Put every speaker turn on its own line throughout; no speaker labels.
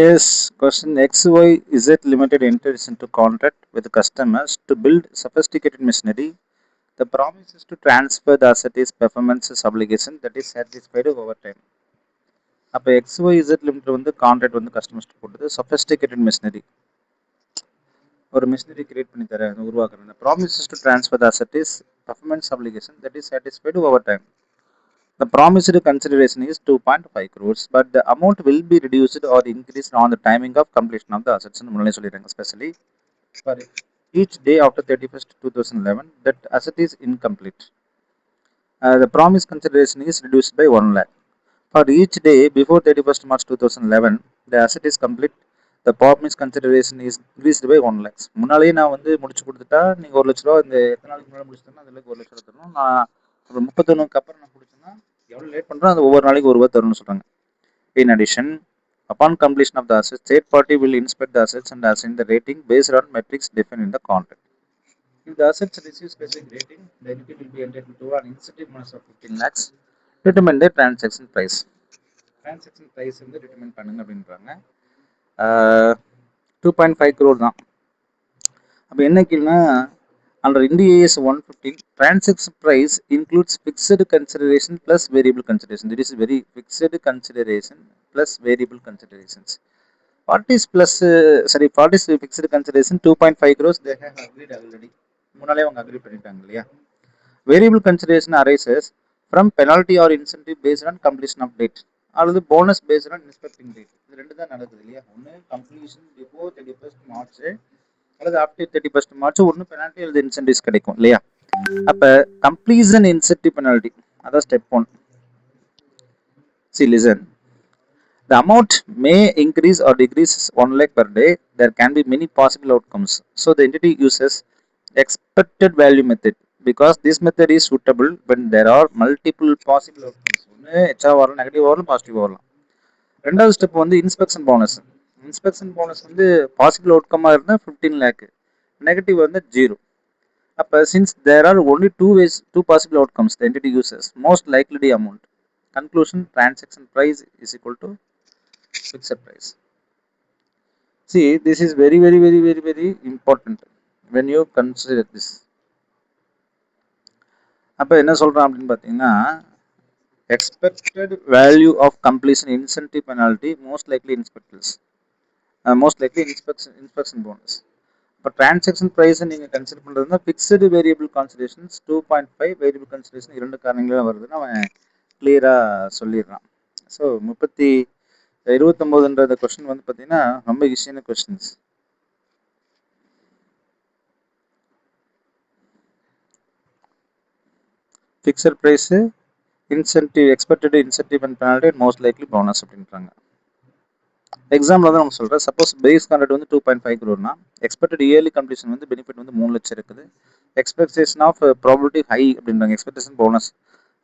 Yes, question XYZ Limited enters into contract with customers to build sophisticated machinery. The promise is to transfer the assets performances obligation that is satisfied over time. அப்போ XYZ limit வந்து contract வந்து கஸ்டமர்ஸ்ட்டு போட்டது sophisticated machinery ஒரு machinery create பண்ணி தரேன் உருவாக்குறேன் promises to transfer the asset is performance obligation that is satisfied over time. The promised consideration is 2.5 crores, but the amount will be reduced or increased on the timing of completion of the assets. முன்னாடியே சொல்லிடுறாங்க especially for each day after 31st 2011 that asset is incomplete. The promised consideration is reduced by 1 lakh. For each day before 31st March 2011, the asset is complete. The promised consideration is increased by 1 lakhs. முன்னாலேயே நான் வந்து முடிச்சு கொடுத்துட்டா நீங்கள் 1,00,000 ரூபா இந்த எத்தனை நாளைக்கு முன்னாடி முடிச்சுட்டேன்னா அதில் 1,00,000 ரூபா தரணும். நான் ஒரு 31க்கு அப்புறம் நான் முடிச்சேன்னா எவ்வளோ லேட் பண்ணுறோம் அது ஒவ்வொரு நாளைக்கு 1 ரூபா தரணும்னு சொல்கிறாங்க. In addition, upon completion of the assets, third party will inspect the assets and assign the rating based on metrics defined in the contract. If the assets receive specific rating, the entity will be entitled to an incentive bonus of 15 lakhs. Determine the transaction price. Transaction price வந்து determine பண்ணுங்க அப்படின்றாங்க. 2.5 crore தான். அப்போ என்ன கீழ்னா under Ind AS 115, transaction price includes fixed consideration plus variable consideration. This is very fixed consideration plus variable considerations. What is fixed consideration? 2.5 crores they have agreed already. முன்னாலே அவங்க agri பண்ணிட்டாங்க இல்லையா. Variable consideration arises from penalty or incentive based on completion of date அல்லது bonus based on inspecting date. இது ரெண்டு தான் நடக்குது இல்லையா. ஒன்று கம்ப்ளீஷன் பிஃபோர் 31st மார்ச் அல்லது ஆஃப்டர் 31st மார்ச் ஒன்று பெனால்ட்டி அல்லது இன்சென்டிவ்ஸ் கிடைக்கும் இல்லையா. அப்போ கம்ப்ளீஷன் இன்சென்டிவ் பெனால்ட்டி அதான் step 1. See, listen. The amount may increase or decrease 1 lakh per day. There can be many possible outcomes. So the entity uses expected value method because this method is suitable when there are multiple possible outcomes. ஒன்று எச்சா வரலாம், negative வரலாம், positive வரலாம். ரெண்டாவது step வந்து inspection bonus. Inspection bonus வந்து possible அவுட்கமாக இருந்தால் 15 lakh, நெகட்டிவ் வந்து 0. அப்போ since there are only two possible outcomes, the entity uses most likely amount. Conclusion, transaction price is equal to fixed price. See, this is very important when you consider this. அப்போ என்ன சொல்கிறோம் அப்படின்னு பார்த்தீங்கன்னா expected value of completion incentive penalty most likely inspection bonus. இப்போ transaction price நீங்கள் consider பண்ணுறதுனா fixed variable கான்சிடரேஷன்ஸ் 2.5 variable கான்சிடரேஷன் 2 காரணங்களாக வருதுன்னு அவன் கிளியராக சொல்லிடுறான். ஸோ 29ன்ற கொஸ்டின் வந்து பார்த்தீங்கன்னா ரொம்ப ஈஸியான questions. Fixed price, incentive, expected incentive and penalty and most likely bonus அப்படின்றாங்க. எக்ஸாம்பிள் தான் நம்ம சொல்கிறேன். சப்போஸ் பேஸ் கான்ட்ராக்ட் வந்து 2.5 crore, எக்ஸ்பெக்டட் இயர்லி கம்ப்ளீஷன் வந்து பெனிஃபிட் வந்து 3 லட்சம் இருக்குது. எக்ஸ்பெக்டேஷன் ஆஃப் ப்ராபபிலிட்டி ஹை அப்படின்றாங்க, எக்ஸ்பெக்டேஷன் போனஸ்.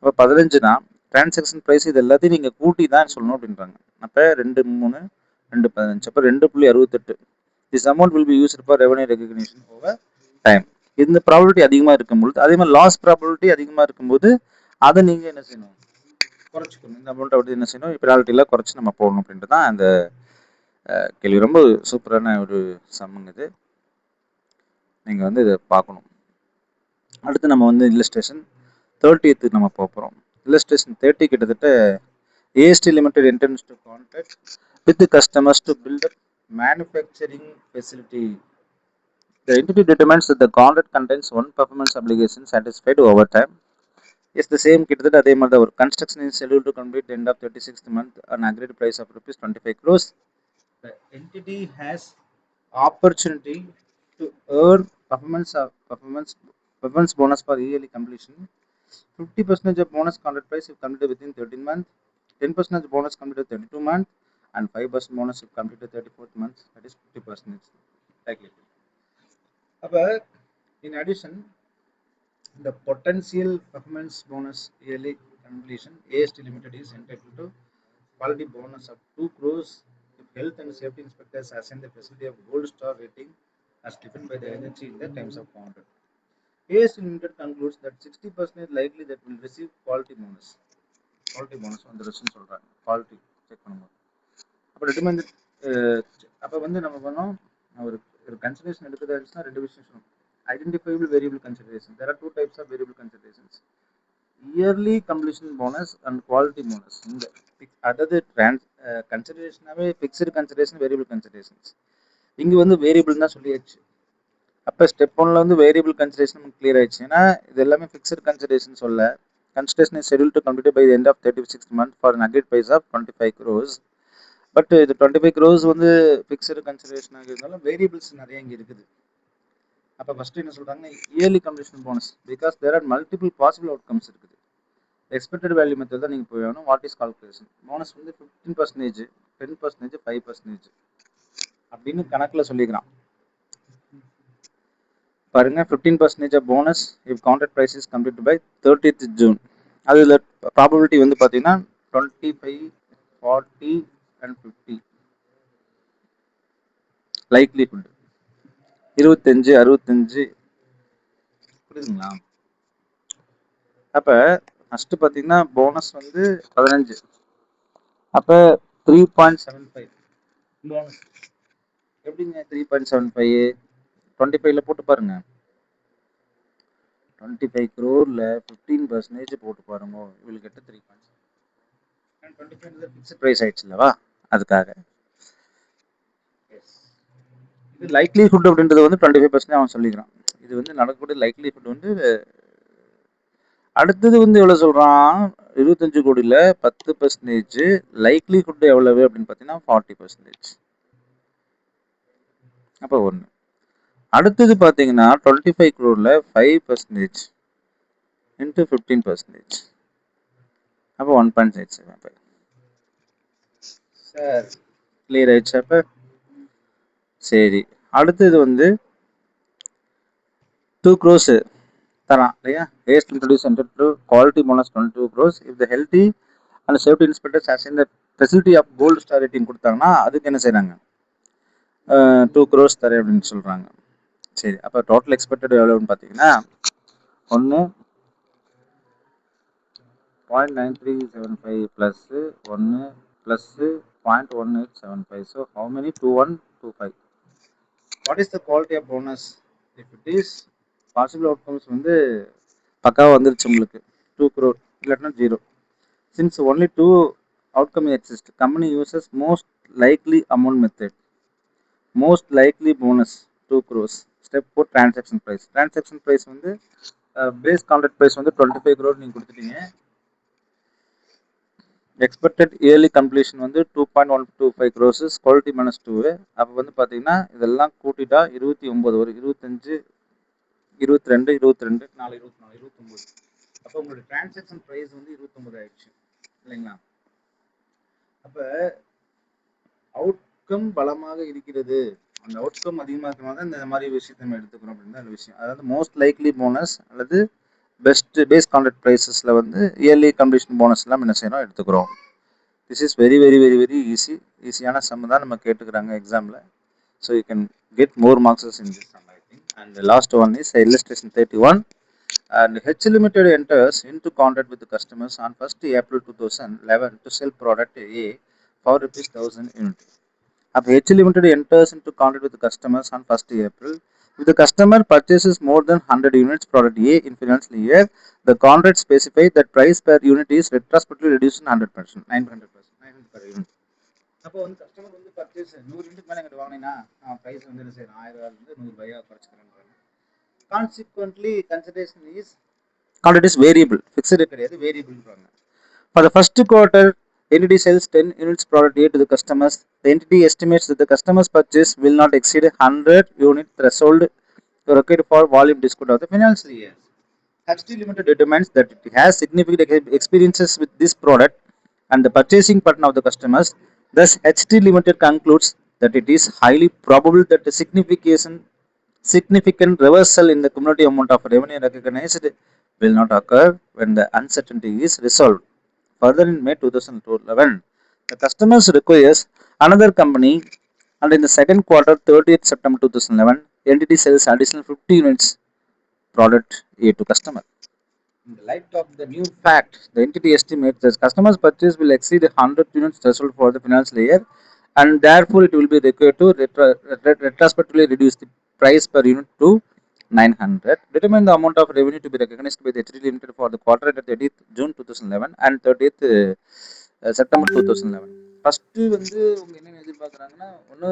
அப்போ 15னா டிரான்சாக்ஷன் ப்ரைஸ் இது எல்லாத்தையும் நீங்கள் கூட்டி தான் சொல்லணும் அப்படின்றாங்க. அப்போ 2 3 2 15 அப்போ 2.68. This amount will be used for revenue recognition over time. இந்த ப்ராபபிலிட்டி அதிகமாக இருக்கும்போது, அதே மாதிரி லாஸ் ப்ராபபிலிட்டி அதிகமாக இருக்கும்போது அதை நீங்கள் என்ன செய்யணும், குறைச்சிக்கணும். இந்த அமௌண்ட்டை வந்து என்ன செய்யணும், பெனால்ட்டிலாம் குறைச்சி நம்ம போடணும் அப்படின்ட்டு தான் அந்த கேள்வி. ரொம்ப சூப்பரான ஒரு சம்முங்க இது, நீங்கள் வந்து இதை பார்க்கணும். அடுத்து நம்ம வந்து இல்லஸ்ட்ரேஷன் 30th நம்ம போகிறோம். இல்லஸ்ட்ரேஷன் 30 கிட்டத்தட்ட AST limited enters to contract with customers to build up manufacturing facility. The entity determines that the contract contains one performance obligation satisfied over time. Yes, the same கிட்டத்தட்ட அதே மாதிரி தான் ஒரு construction is scheduled to complete end of 36th month an agreed price of rupees 25 crores. The entity has opportunity to earn performance bonus for yearly completion. 50% of bonus contract price if completed within 13 months, 10% bonus completed 32 months, and 5% bonus if completed 34th month. That is 50% likely. In addition, the potential performance bonus yearly completion, AST Limited is entitled to quality bonus of 2 crores if health and safety inspectors assign the facility of gold star rating as defined by the agency in the terms of contract. AST Limited concludes that 60% is likely that will receive quality bonus. Quality bonus on the result சொல்றாங்க, quality check பண்ணும்போது. அப்போ determine the அப்போ வந்து நம்ம பண்ணோம் ஒரு ஒரு consideration எடுக்கிறதா ரெண்டு விஷயம் சொல்லணும். Identifiable variable consideration. There are two types of variable considerations. Early completion bonus and quality bonus. இந்த அதாவது கன்சிடரேஷனாகவே ஃபிக்ஸ்டு கன்சிடரேஷன், வேரியபிள் கன்சிடரேஷன்ஸ். இங்கே வந்து வேரியபிள் தான் சொல்லியாச்சு. அப்போ ஸ்டெப் ஒன்ல வந்து வேரியபிள் கன்சிடரேஷன் நமக்கு கிளியர் ஆயிடுச்சு. ஏன்னா இது எல்லாமே ஃபிக்ஸ்டு கன்சிடரேஷன் சொல்ல. Consideration is schedule to complete by the end of 36 months for an agreed price of 25 crores. But இது 25 crores வந்து ஃபிக்ஸ்டு கன்சிடரேஷனாக இருந்தாலும் வேரியபிள்ஸ் நிறைய இங்கே இருக்குது. அப்போ ஃபர்ஸ்ட் என்ன சொல்றாங்கன்னா early completion bonus, because there are multiple possible outcomes இருக்குது. எக்ஸ்பெக்டட் வேல்யூ மெத்தட் தான் நீங்கள் போய் வேணும். வாட் இஸ் கால்குலேஷன் போனஸ் வந்து 15%, 10%, 5% அப்படின்னு கணக்கில் சொல்லிக்கிறான். பாருங்க 15% bonus if contract price is complete by 30th June. அதில் ப்ராபபிலிட்டி வந்து பார்த்தீங்கன்னா 25, 40 and 50. லைக்லிஹுட் 25, 65. புரியுதுங்களா? அப்போ ஃபஸ்ட்டு பார்த்தீங்கன்னா போனஸ் வந்து 15. அப்போ 3.75 போனஸ். எப்படிங்க 3.75? 25ல் போட்டு பாருங்க. 25 crore 15% போட்டு பாருங்க. இவளுக்கு கிட்ட 3.7. 25 ஃபிக்ஸ்ட் ப்ரைஸ் ஆயிடுச்சு இல்லவா, அதுக்காக. இது லைக்லிஹுட் அப்படின்றது வந்து 25% அவன் சொல்லிக்கிறான். இது வந்து நடக்கக்கூடிய லைக்லிஹுட் வந்து. அடுத்தது வந்து எவ்வளோ சொல்கிறான்? 25 கோடியில் 10%. லைக்லிஹுட் எவ்வளவு அப்படின்னு பார்த்தீங்கன்னா 40%. அப்போ ஒன்று. அடுத்தது பார்த்தீங்கன்னா 25 crore 5% இன்ட்டு 15%. அப்போ 1.67. சார் கிளியர் ஆயிடுச்சு. அப்போ சரி, அடுத்தது வந்து 2 crores தரான் இல்லையா. ஏஸ்ட் introduce centre to quality bonus 22 crores if the healthy and safety inspectors as in the facility of gold star rating கொடுத்தாங்கன்னா அதுக்கு என்ன செய்கிறாங்க, 2 crores தரேன் அப்படின்னு சொல்கிறாங்க. சரி, அப்போ டோட்டல் எக்ஸ்பெக்டட் எவ்வளோன்னு பார்த்தீங்கன்னா 1 0.9375 plus 1 plus 0.1875. So how many? 2125. What is the quality of bonus if it is possible outcomes வந்து பக்காவாக வந்துருச்சு உங்களுக்கு 2 crore இல்லாட்டினா 0. Since only 2 outcome exist, company uses most likely amount method. most likely bonus 2 crores. Step 4 transaction price. transaction price வந்து base contract price வந்து 25 crore நீங்கள் கொடுத்துட்டீங்க. Expected early completion வந்து 2.125 crores, குவாலிட்டி மைனஸ் 2. அப்போ வந்து பார்த்தீங்கன்னா இதெல்லாம் கூட்டிட்டா 29 வரும். 25, 22, 22, 4, 24, 29. அப்போ உங்களுடைய டிரான்சாக்ஷன் ப்ரைஸ் வந்து 29 ஆயிடுச்சு இல்லைங்களா. அப்போ அவுட்கம் பலமாக இருக்கிறது, அந்த அவுட்கம் அதிகமாக இருக்கிறனால தான் இந்த மாதிரி விஷயத்தை நம்ம எடுத்துக்கிறோம் அப்படின்னு தான் விஷயம். அதாவது மோஸ்ட் லைக்லி போனஸ் அல்லது பெஸ்ட் பேஸ் கான்ட்ராக்ட் ப்ரைஸஸில் வந்து இயர்லி கம்ப்ளீஷன் போனஸ் எல்லாம் என்ன செய்யணும் எடுத்துக்கிறோம். This is very very very very ஈஸியான சம் தான் நம்ம கேட்டுக்கிறாங்க எக்ஸாமில். So you can get more marks in this sum I think. And last one is illustration 31. And H Limited enters into contract with the customers on 1st April 2011 to sell product A for ₹1,000 unit. If H Limited enters into contract with the customers on 1st April, if the customer purchases more than 100 units product A in financial year, the contract specifies that price per unit is retrospectively reduced 100%, 900 per unit. அப்போ வந்து customer வந்து purchase 100 unit மேலே எங்கிட்ட வாங்கினா நான் price வந்து என்ன செய்யணும், 1000 100 குறைச்சிக்கிறேன். Consequently, consideration is contract is variable, fixed கிடையாது, variable. For the first quarter, entity sells 10 units product A to the customers. The entity estimates that the customer's purchase will not exceed 100 unit threshold required for volume discount of the financial year. HT Limited determines that it has significant experiences with this product and the purchasing pattern of the customers. Thus, HT Limited concludes that it is highly probable that the significant reversal in the cumulative amount of revenue recognized will not occur when the uncertainty is resolved. Further, in May 2011, the customers requires another company, and in the second quarter, 30th September 2011, entity sells additional 50 units product A to customer. In the light of the new fact, the entity estimates that customers' purchase will exceed 100 units threshold for the financial year and therefore it will be required to retrospectively reduce the price per unit to 900. Determine the amount of revenue to be recognized by the HDD Limited for the quarter ended 30th June 2011 and 30th September 2011. First வந்து உங்க என்ன எதிர்பார்க்குறாங்கன்னா, ஒன்று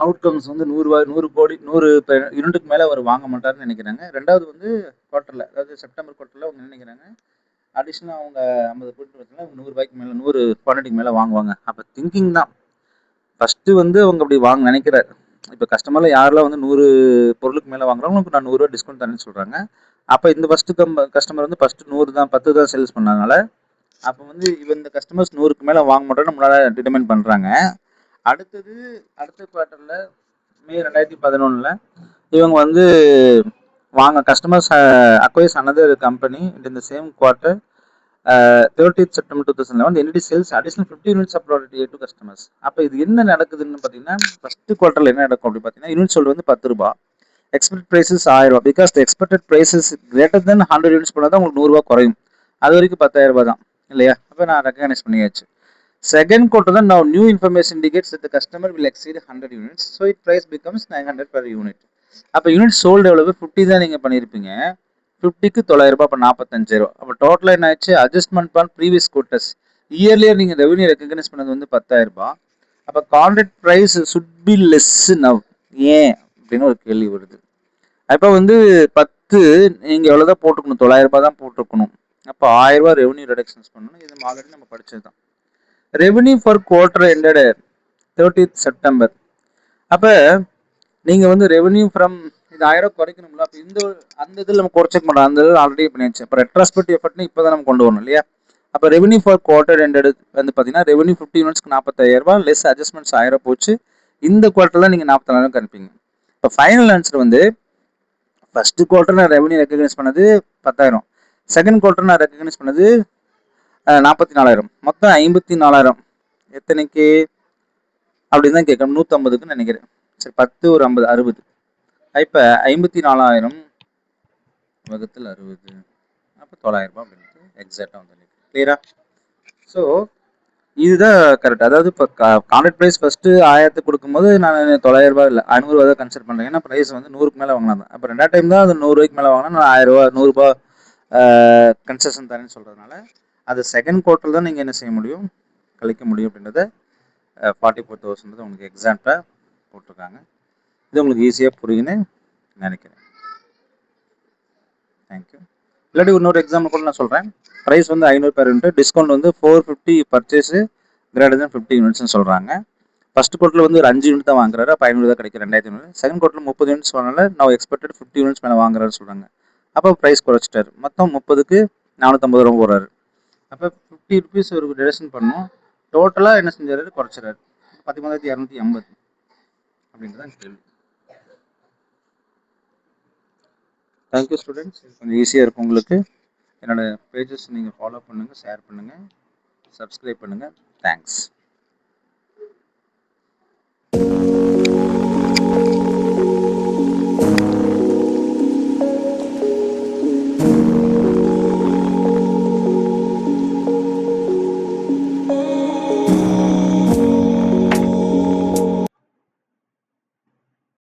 outcomes வந்து 100 கோடி 100 யூனிட்டுக்கு மேலே அவர் வாங்க மாட்டார்னு நினைக்கிறாங்க. ரெண்டாவது வந்து குவார்ட்டரில், அதாவது செப்டம்பர் குவார்ட்டரில் அவங்க நினைக்கிறாங்க அடிஷ்னலாக அவங்க 50 கோடி பார்த்தீங்கன்னா 100 ரூபாய்க்கு மேலே 100 குவான்டிட்டிக்கு மேலே வாங்குவாங்க. அப்போ திங்கிங் தான் ஃபஸ்ட்டு வந்து அவங்க அப்படி வாங்க நினைக்கிறார். இப்போ கஸ்டமரில் யாரெல்லாம் வந்து 100 பொருளுக்கு மேலே வாங்குறாங்க நான் 100 ரூபா டிஸ்கவுண்ட் தரேன்னு சொல்கிறாங்க. அப்போ இந்த ஃபஸ்ட்டு கஸ்டமர் வந்து ஃபஸ்ட்டு 100 தான் 10 தான் சேல்ஸ் பண்ணதுனால அப்போ வந்து இந்த கஸ்டமர்ஸ் 100க்கு மேலே வாங்க மாட்டோம்னு நம்மளால் டிட்டர்மைன் பண்ணுறாங்க. அடுத்த குவார்ட்டரில் மே 2011 இவங்க வந்து வாங்க customers அக்வைர்ஸ் another company in the same quarter 30th September 2011 the entity sells additional 50 units of product to customers. அப்போ இது என்ன நடக்குதுன்னு பார்த்தீங்கன்னா, ஃபர்ஸ்ட் குவார்ட்டரில் என்ன நடக்கும் அப்படின்னு பார்த்தீங்கன்னா, யூனிட் சோல்டு வந்து 10 ரூபா, எக்ஸ்பெக்ட் ப்ரைஸஸ் 1000 ரூபா. Because the expected prices greater than 100 units போனால் தான் உங்களுக்கு 100 ரூபா குறையும். அது வரைக்கும் 10,000 ரூபா தான் இல்லையா? அப்போ நான் ரெக்கக்னைஸ் பண்ணியாச்சு. செகண்ட் குவார்ட்டர் தான் now new information indicates that the customer will exceed 100 units, so it price becomes 900 per unit. அப்போ யூனிட் சோல்டு எவ்வளவு 50 தான் நீங்கள் பண்ணியிருப்பீங்க, 50க்கு 900 ரூபாய், அப்போ 45,000. அப்போ டோட்டலாக என்ன ஆச்சு, அட்ஜஸ்ட்மெண்ட் பான் ப்ரீவியஸ் குவார்ட்டர்ஸ் இயர்லியர் நீங்கள் ரெவன்யூ ரெக்கக்னைஸ் பண்ணது வந்து 10,000 ரூபாய். அப்போ contract price should be less now. ஏன் அப்படின்னு ஒரு கேள்வி வருது. அப்போ வந்து 10 நீங்கள் எவ்வளோ தான் போட்டுக்கணும், 900 ரூபாய் தான் போட்டுருக்கணும். அப்போ 1000 ரூபாய் ரெவன்யூ ரெடக்ஷன்ஸ் பண்ணணும். இது ஆல்ரெடி நம்ம படிச்சது தான். Revenue for quarter ended 30th September. அப்போ நீங்கள் வந்து ரெவன்யூ ஃப்ரம் இது 1000 ரூபா குறைக்கணும்ல. அப்போ அந்த இதில் நம்ம குறைச்சிக்க மாட்டோம், அந்த இதில் ஆல்ரெடி பண்ணியாச்சு. அப்போ ரெட்ராஸ்பெக்டிவ் எஃபர்ட்னு இப்போ தான் நம்ம கொண்டு வரணும் இல்லையா? அப்போ ரெவன்யூ ஃபார் குவார்டர் எண்டட் வந்து பார்த்தீங்கன்னா ரெவன்யூ 50 யூனிட்ஸ்க்கு 45,000 ரூபாய் லெஸ் அட்ஜஸ்ட்மெண்ட்ஸ் 1000 ரூபா போச்சு. இந்த குவார்ட்டரில் நீங்கள் 44,000 கணிப்பீங்க. இப்போ ஃபைனல் ஆன்சர் வந்து ஃபர்ஸ்ட் குவார்ட்டர் நான் ரெவன்யூ ரெக்கக்னைஸ் பண்ணது 10,000, செகண்ட் குவார்ட்டர் நான் ரெக்கக்னைஸ் பண்ணது 44,000, மொத்தம் 54,000. எத்தனைக்கு அப்படின்னு தான் கேட்கணும். 150க்குன்னு நினைக்கிறேன். சரி, 10 ஒரு 50 60. இப்போ 54,000 வகுத்தில் 60, அப்போ 900 ரூபாய் அப்படின்னு எக்ஸாக்டாக வந்து கிளியரா? ஸோ இதுதான் கரெக்ட். அதாவது இப்போ கான்ட்ராக்ட் ப்ரைஸ் ஃபர்ஸ்ட் 1000 கொடுக்கும்போது நான் 900 ரூபாய் இல்லை 500 ரூபா தான் கன்சிடர் பண்ணுறேன். ஏன்னா ப்ரைஸ் வந்து 100க்கு மேலே வாங்கினா தான். அப்போ ரெண்டாவது டைம் தான் அது 100 ரூபாய்க்கு மேலே வாங்கினா நான் 1000 ரூபா 100 ரூபாய் கன்செஷன் தரேன்னு சொல்கிறதுனால அது செகண்ட் குவார்ட்டர் தான் நீங்கள் என்ன செய்ய முடியும், கழிக்க முடியும். அப்படின்றத 44,000 உங்களுக்கு எக்ஸாக்டாக போட்டிருக்காங்க. இது உங்களுக்கு ஈஸியாக புரியுன்னு நினைக்கிறேன். தேங்க்யூ. இல்லாட்டி இன்னொரு எக்ஸாம்பிள் கூட நான் சொல்கிறேன். ப்ரைஸ் வந்து 500 per unit, டிஸ்கவுண்ட் வந்து 450 பர்ச்சேஸு கிரேட்டர் தென் 50 யூனிட்ஸ்னு சொல்கிறாங்க. ஃபர்ஸ்ட் குவார்ட்டரில் வந்து ஒரு 5 யூனிட் தான் வாங்குறாரு, அப்போ 500 தான் கிடைக்கும் 2500. செகண்ட் குவார்ட்டரில் 30 யூனிட்ஸ் வாங்கினால நான் எக்ஸ்பெக்டட் 50 யூனிட்ஸ் மேலே வாங்குறாரு சொல்கிறாங்க. அப்போ ப்ரைஸ் குறைச்சிட்டாரு, மொத்தம் 30க்கு 450 ரூபா போடுறாரு. அப்போ 50 ருபீஸ் ஒரு டிடக்ஷன் பண்ணணும். டோட்டலாக என்ன செஞ்சாரு, குறைச்சிறாரு 19,250 அப்படின்றதான் கேள்வி. Thank you students. கொஞ்சம் ஈஸியாக இருக்கும் உங்களுக்கு. என்னோடய பேஜஸ் நீங்கள் ஃபாலோ பண்ணுங்கள், ஷேர் பண்ணுங்கள், சப்ஸ்கிரைப் பண்ணுங்கள். தேங்க்ஸ்.